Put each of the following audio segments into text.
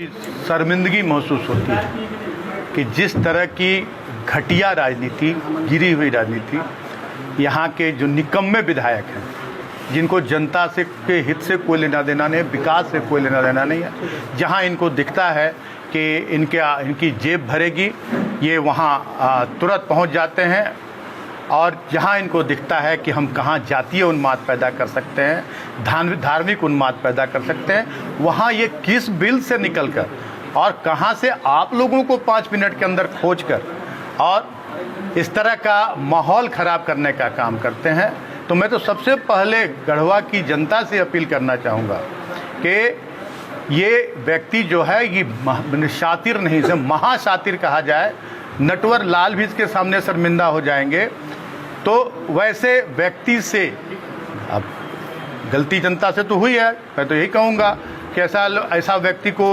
शर्मिंदगी महसूस होती है कि जिस तरह की घटिया राजनीति, गिरी हुई राजनीति, यहाँ के जो निकम्मे विधायक हैं, जिनको जनता से के हित से कोई लेना देना नहीं, विकास से कोई लेना देना नहीं है, जहाँ इनको दिखता है कि इनकी जेब भरेगी, ये वहाँ तुरंत पहुँच जाते हैं। और जहाँ इनको दिखता है कि हम कहाँ जातीय उन्माद पैदा कर सकते हैं, धार्मिक उन्माद पैदा कर सकते हैं, वहाँ ये किस बिल से निकलकर और कहाँ से आप लोगों को 5 मिनट के अंदर खोज कर और इस तरह का माहौल ख़राब करने का काम करते हैं। तो मैं तो सबसे पहले गढ़वा की जनता से अपील करना चाहूँगा कि ये व्यक्ति जो है ये शातिर नहीं, इसे महाशातिर कहा जाए, नटवर लाल भी इसके सामने शर्मिंदा हो जाएंगे। तो वैसे व्यक्ति से, अब गलती जनता से तो हुई है, मैं तो यही कहूँगा कि ऐसा व्यक्ति को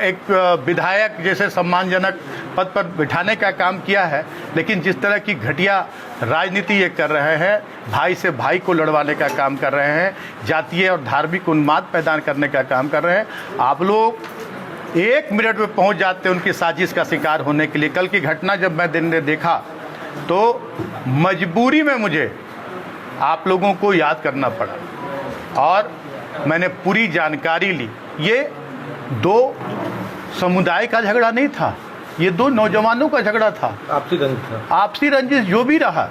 एक विधायक जैसे सम्मानजनक पद पर बिठाने का काम किया है, लेकिन जिस तरह की घटिया राजनीति ये कर रहे हैं, भाई से भाई को लड़वाने का काम कर रहे हैं, जातीय और धार्मिक उन्माद पैदा करने का काम कर रहे हैं, आप लोग 1 मिनट में पहुंच जाते हैं उनकी साजिश का शिकार होने के लिए। कल की घटना जब मैं दिन में देखा तो मजबूरी में मुझे आप लोगों को याद करना पड़ा और मैंने पूरी जानकारी ली। ये 2 समुदाय का झगड़ा नहीं था, ये 2 नौजवानों का झगड़ा था, आपसी रंजिश जो भी रहा,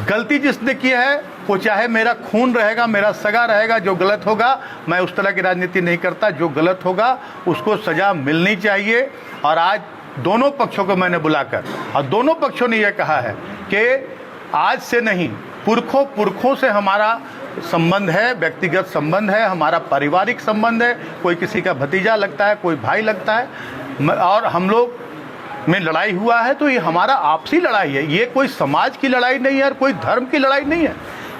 गलती जिसने की है वो चाहे मेरा खून रहेगा, मेरा सगा रहेगा, जो गलत होगा मैं उस तरह की राजनीति नहीं करता, जो गलत होगा उसको सजा मिलनी चाहिए। और आज दोनों पक्षों को मैंने बुलाकर और दोनों पक्षों ने यह कहा है कि आज से नहीं, पुरखों से हमारा संबंध है, व्यक्तिगत संबंध है, हमारा पारिवारिक संबंध है, कोई किसी का भतीजा लगता है, कोई भाई लगता है, और हम लोग में लड़ाई हुआ है तो ये हमारा आपसी लड़ाई है, ये कोई समाज की लड़ाई नहीं है और कोई धर्म की लड़ाई नहीं है।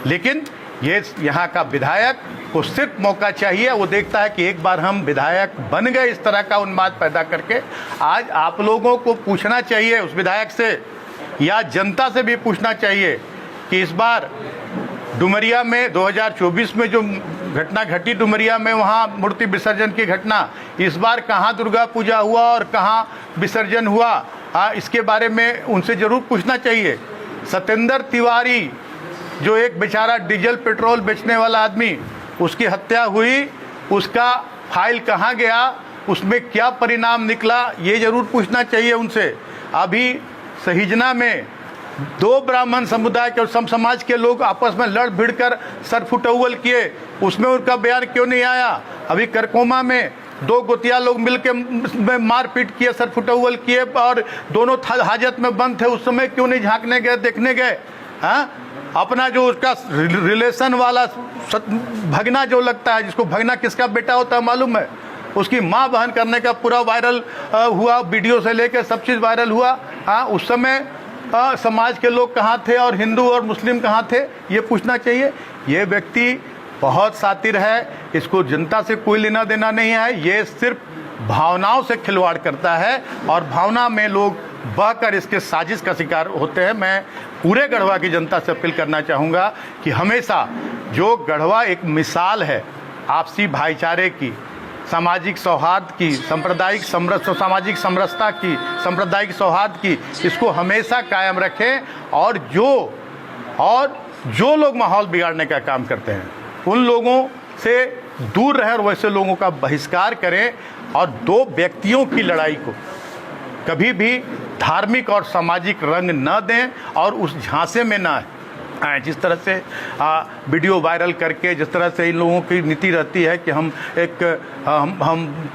लेकिन ये यहाँ का विधायक को सिर्फ मौका चाहिए, वो देखता है कि एक बार हम विधायक बन गए इस तरह का उन्माद पैदा करके। आज आप लोगों को पूछना चाहिए उस विधायक से या जनता से भी पूछना चाहिए कि इस बार डुमरिया में 2024 में जो घटना घटी डुमरिया में, वहाँ मूर्ति विसर्जन की घटना, इस बार कहाँ दुर्गा पूजा हुआ और कहाँ विसर्जन हुआ, इसके बारे में उनसे ज़रूर पूछना चाहिए। सत्येंद्र तिवारी जो एक बेचारा डीजल पेट्रोल बेचने वाला आदमी, उसकी हत्या हुई, उसका फाइल कहाँ गया, उसमें क्या परिणाम निकला, ये ज़रूर पूछना चाहिए उनसे। अभी सहिजना में 2 ब्राह्मण समुदाय के और सम समाज के लोग आपस में लड़ भिड़ कर सर फुटौल किए, उसमें उनका बयान क्यों नहीं आया? अभी करकोमा में 2 गोतिया लोग मिलकर मारपीट किए, सर फुटौल किए और दोनों हाजत में बंद थे, उस समय क्यों नहीं झांकने गए, देखने गए? हाँ, अपना जो उसका रिलेशन वाला भगना जो लगता है, जिसको भगना किसका बेटा होता है मालूम है, उसकी माँ बहन करने का पूरा वायरल हुआ, वीडियो से लेकर सब चीज़ वायरल हुआ। हाँ, उस समय समाज के लोग कहाँ थे और हिंदू और मुस्लिम कहाँ थे, ये पूछना चाहिए। ये व्यक्ति बहुत शातिर है, इसको जनता से कोई लेना देना नहीं है, ये सिर्फ भावनाओं से खिलवाड़ करता है और भावना में लोग बहकर इसके साजिश का शिकार होते हैं। मैं पूरे गढ़वा की जनता से अपील करना चाहूँगा कि हमेशा जो गढ़वा एक मिसाल है आपसी भाईचारे की, सामाजिक सौहार्द की, सामाजिक समरसता की, सांप्रदायिक सौहार्द की, इसको हमेशा कायम रखें। और जो लोग माहौल बिगाड़ने का काम करते हैं उन लोगों से दूर रहें और वैसे लोगों का बहिष्कार करें। और 2 व्यक्तियों की लड़ाई को कभी भी धार्मिक और सामाजिक रंग न दें और उस झांसे में ना आए। जिस तरह से वीडियो वायरल करके, जिस तरह से इन लोगों की नीति रहती है कि हम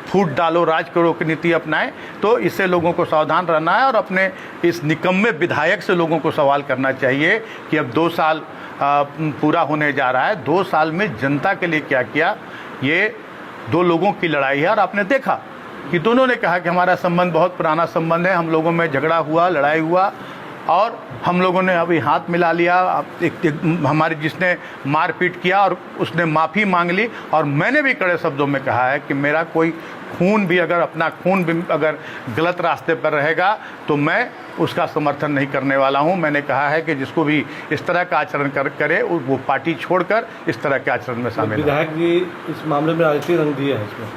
फूट डालो राज करो की नीति अपनाएं, तो इससे लोगों को सावधान रहना है और अपने इस निकम्मे विधायक से लोगों को सवाल करना चाहिए कि अब 2 साल पूरा होने जा रहा है, 2 साल में जनता के लिए क्या किया। ये 2 लोगों की लड़ाई है और आपने देखा कि दोनों ने कहा कि हमारा संबंध बहुत पुराना संबंध है, हम लोगों में झगड़ा हुआ, लड़ाई हुआ और हम लोगों ने अभी हाथ मिला लिया। हमारे जिसने मारपीट किया और उसने माफ़ी मांग ली और मैंने भी कड़े शब्दों में कहा है कि मेरा कोई खून भी अगर गलत रास्ते पर रहेगा तो मैं उसका समर्थन नहीं करने वाला हूं। मैंने कहा है कि जिसको भी इस तरह का आचरण करे वो पार्टी छोड़कर इस तरह के आचरण में शामिल। विधायक भी इस मामले में राजनीतिक रंग दिया है इसमें।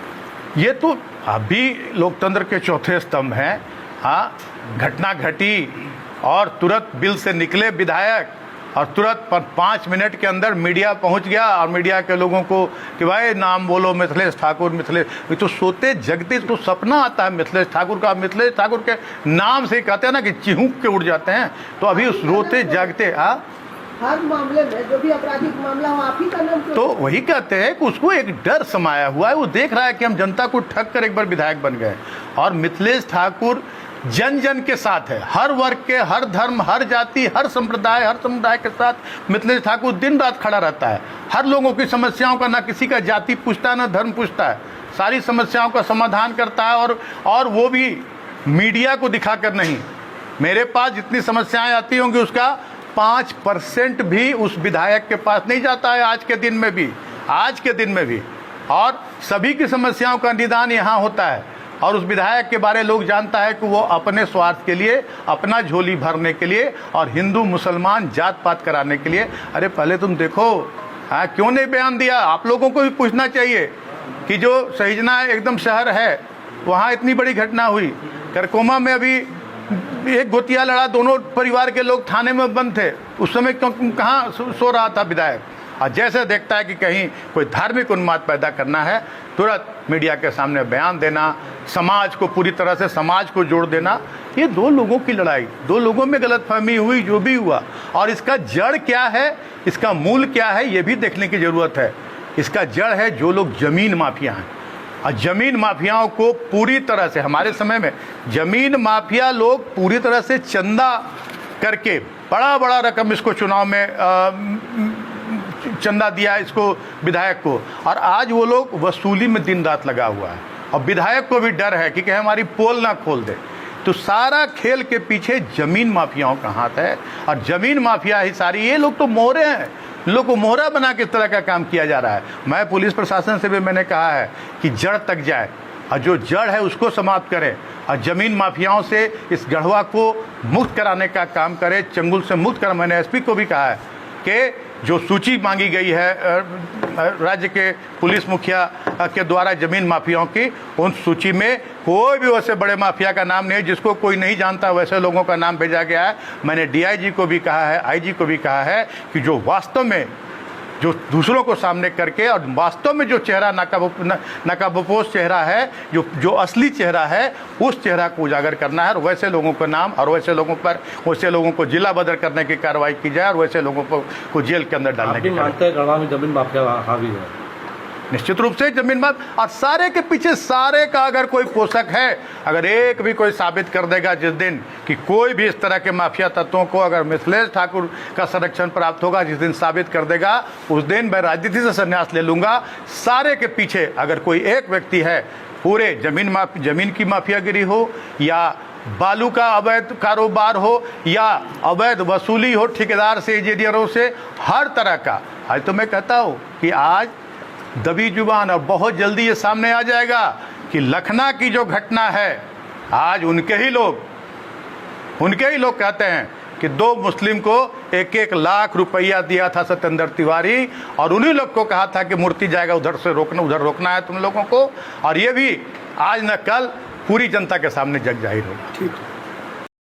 ये तो अभी लोकतंत्र के चौथे स्तंभ हैं। हाँ, घटना घटी और तुरंत बिल से निकले विधायक और तुरंत 5 मिनट के अंदर मीडिया पहुंच गया और मीडिया के लोगों को कि भाई नाम बोलो मिथिलेश ठाकुर। मिथिलेश तो सोते जगते तो सपना आता है मिथिलेश ठाकुर का। मिथिलेश ठाकुर के नाम से कहते हैं ना कि चिहूक के उड़ जाते हैं। तो अभी उस रोते जागते हर मामले में जो भी आपराधिक मामला हो आप ही का नाम तो वही कहते हैं कि उसको एक डर समाया हुआ है। वो देख रहा है कि हम जनता को ठग कर एक बार विधायक बन गए। और मिथिलेश ठाकुर जन जन के साथ है, हर वर्ग के, हर धर्म, हर जाति, हर संप्रदाय, हर समुदाय के साथ मिथिलेश ठाकुर दिन रात खड़ा रहता है। हर लोगों की समस्याओं का ना किसी का जाति पूछता है ना धर्म पूछता है, सारी समस्याओं का समाधान करता है। और वो भी मीडिया को दिखाकर नहीं। मेरे पास जितनी समस्याएं आती होंगी उसका 5% भी उस विधायक के पास नहीं जाता है आज के दिन में भी, आज के दिन में भी। और सभी की समस्याओं का निदान यहाँ होता है। और उस विधायक के बारे लोग जानता है कि वो अपने स्वार्थ के लिए, अपना झोली भरने के लिए और हिंदू मुसलमान जात पात कराने के लिए। अरे पहले तुम देखो, हाँ, क्यों नहीं बयान दिया? आप लोगों को भी पूछना चाहिए कि जो सहिजना एकदम शहर है वहाँ इतनी बड़ी घटना हुई। करकोमा में अभी एक गोतिया लड़ा, दोनों परिवार के लोग थाने में बंद थे। उस समय कहाँ सो रहा था विधायक? और जैसे देखता है कि कहीं कोई धार्मिक उन्माद पैदा करना है, तुरंत मीडिया के सामने बयान देना, समाज को पूरी तरह से समाज को जोड़ देना। ये दो लोगों की लड़ाई, दो लोगों में गलतफहमी हुई, जो भी हुआ। और इसका जड़ क्या है, इसका मूल क्या है, ये भी देखने की ज़रूरत है। इसका जड़ है जो लोग ज़मीन माफिया हैं। और ज़मीन माफियाओं को पूरी तरह से, हमारे समय में ज़मीन माफिया लोग पूरी तरह से चंदा करके बड़ा बड़ा रकम इसको चुनाव में चंदा दिया इसको विधायक को। और आज वो लोग वसूली में दिन रात लगा हुआ है। और विधायक को भी डर है कि हमारी पोल ना खोल दे। तो सारा खेल के पीछे ज़मीन माफियाओं का हाथ है। और ज़मीन माफिया ही सारी, ये लोग तो मोहरे हैं। लोग को मोहरा बना के इस तरह का काम किया जा रहा है। मैं पुलिस प्रशासन से भी मैंने कहा है कि जड़ तक जाए और जो जड़ है उसको समाप्त करें और ज़मीन माफियाओं से इस गढ़वा को मुक्त कराने का काम करें, चंगुल से मुक्त कर। मैंने एसपी को भी कहा है कि जो सूची मांगी गई है राज्य के पुलिस मुखिया के द्वारा ज़मीन माफियाओं की, उन सूची में कोई भी वैसे बड़े माफिया का नाम नहीं, जिसको कोई नहीं जानता वैसे लोगों का नाम भेजा गया है। मैंने डीआईजी को भी कहा है, आईजी को भी कहा है कि जो वास्तव में जो दूसरों को सामने करके और वास्तव में जो चेहरा नकाबपोश चेहरा है, जो असली चेहरा है, उस चेहरा को उजागर करना है। और वैसे लोगों का नाम और वैसे लोगों पर, वैसे लोगों को जिला बदर करने की कार्रवाई की जाए और वैसे लोगों को जेल के अंदर डालने की। मानते हैं गढ़वा में जमीन माफिया हावी है? निश्चित रूप से जमीन माफिया, और सारे के पीछे सारे का अगर कोई पोषक है, अगर एक भी कोई साबित कर देगा जिस दिन कि कोई भी इस तरह के माफिया तत्वों को अगर मिथिलेश ठाकुर का संरक्षण प्राप्त होगा, जिस दिन साबित कर देगा, उस दिन मैं राजनीति से संन्यास ले लूँगा। सारे के पीछे अगर कोई एक व्यक्ति है, पूरे जमीन की माफियागिरी हो या बालू का अवैध कारोबार हो या अवैध वसूली हो ठेकेदार से, इंजीनियरों से, हर तरह का। आज तो मैं कहता हूँ कि आज दबी जुबान और बहुत जल्दी ये सामने आ जाएगा कि लखनऊ की जो घटना है, आज उनके ही लोग कहते हैं कि 2 मुस्लिम को 1-1 लाख रुपया दिया था सत्येंद्र तिवारी, और उन्हीं लोग को कहा था कि मूर्ति जाएगा उधर से रोकना, उधर रोकना है तुम लोगों को। और ये भी आज न कल पूरी जनता के सामने जग जाहिर होगा। ठीक।